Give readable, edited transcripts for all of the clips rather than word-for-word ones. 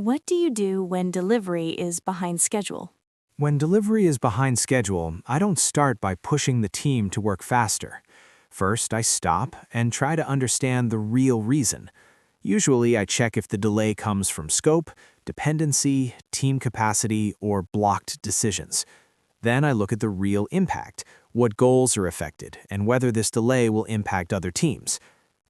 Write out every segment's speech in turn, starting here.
What do you do when delivery is behind schedule? When delivery is behind schedule, I don't start by pushing the team to work faster. First, I stop and try to understand the real reason. Usually, I check if the delay comes from scope, dependency, team capacity, or blocked decisions. Then I look at the real impact, what goals are affected, and whether this delay will impact other teams.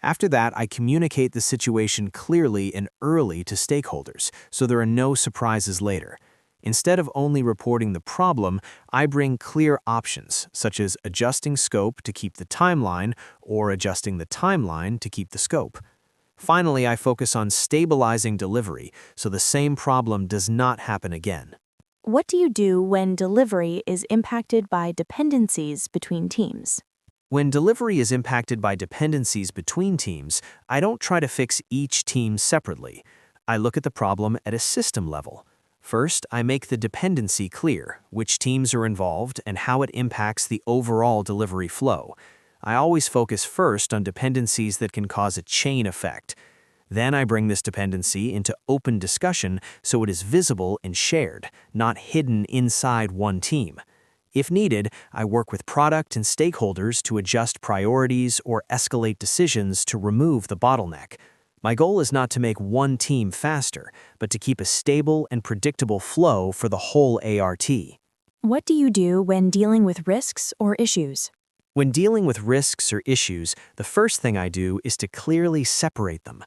After that, I communicate the situation clearly and early to stakeholders, so there are no surprises later. Instead of only reporting the problem, I bring clear options, such as adjusting scope to keep the timeline or adjusting the timeline to keep the scope. Finally, I focus on stabilizing delivery so the same problem does not happen again. What do you do when delivery is impacted by dependencies between teams? When delivery is impacted by dependencies between teams, I don't try to fix each team separately. I look at the problem at a system level. First, I make the dependency clear, which teams are involved and how it impacts the overall delivery flow. I always focus first on dependencies that can cause a chain effect. Then I bring this dependency into open discussion so it is visible and shared, not hidden inside one team. If needed, I work with product and stakeholders to adjust priorities or escalate decisions to remove the bottleneck. My goal is not to make one team faster, but to keep a stable and predictable flow for the whole ART. What do you do when dealing with risks or issues? When dealing with risks or issues, the first thing I do is to clearly separate them.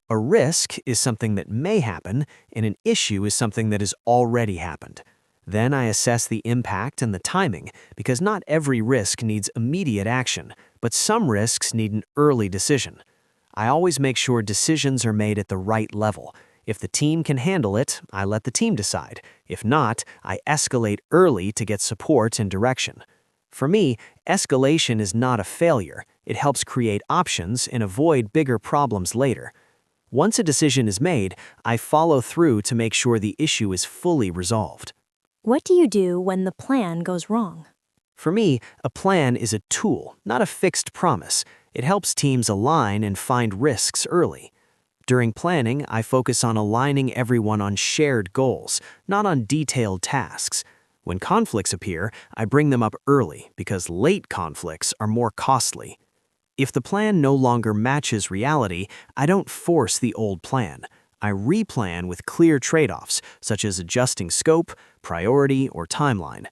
A risk is something that may happen, and an issue is something that has already happened. Then I assess the impact and the timing, because not every risk needs immediate action, but some risks need an early decision. I always make sure decisions are made at the right level. If the team can handle it, I let the team decide. If not, I escalate early to get support and direction. For me, escalation is not a failure. It helps create options and avoid bigger problems later. Once a decision is made, I follow through to make sure the issue is fully resolved. What do you do when the plan goes wrong? For me, a plan is a tool, not a fixed promise. It helps teams align and find risks early. During planning, I focus on aligning everyone on shared goals, not on detailed tasks. When conflicts appear, I bring them up early because late conflicts are more costly. If the plan no longer matches reality, I don't force the old plan. I replan with clear trade-offs, such as adjusting scope, priority, or timeline.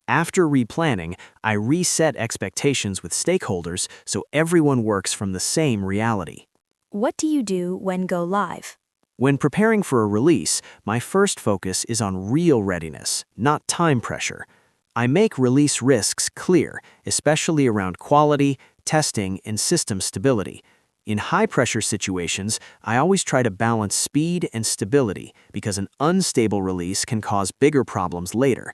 After replanning, I reset expectations with stakeholders so everyone works from the same reality. What do you do when go live? When preparing for a release, my first focus is on real readiness, not time pressure. I make release risks clear, especially around quality, testing, and system stability. In high-pressure situations, I always try to balance speed and stability because an unstable release can cause bigger problems later.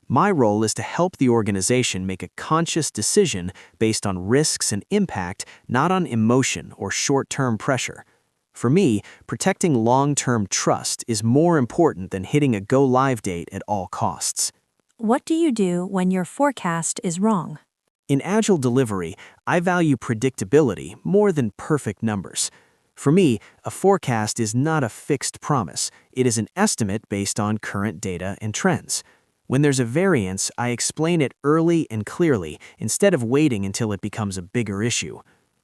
My role is to help the organization make a conscious decision based on risks and impact, not on emotion or short-term pressure. For me, protecting long-term trust is more important than hitting a go-live date at all costs. What do you do when your forecast is wrong? In agile delivery, I value predictability more than perfect numbers. For me, a forecast is not a fixed promise. It is an estimate based on current data and trends. When there's a variance, I explain it early and clearly instead of waiting until it becomes a bigger issue.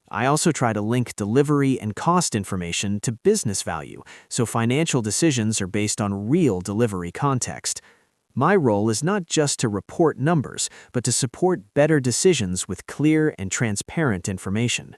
I also try to link delivery and cost information to business value, so financial decisions are based on real delivery context. My role is not just to report numbers, but to support better decisions with clear and transparent information.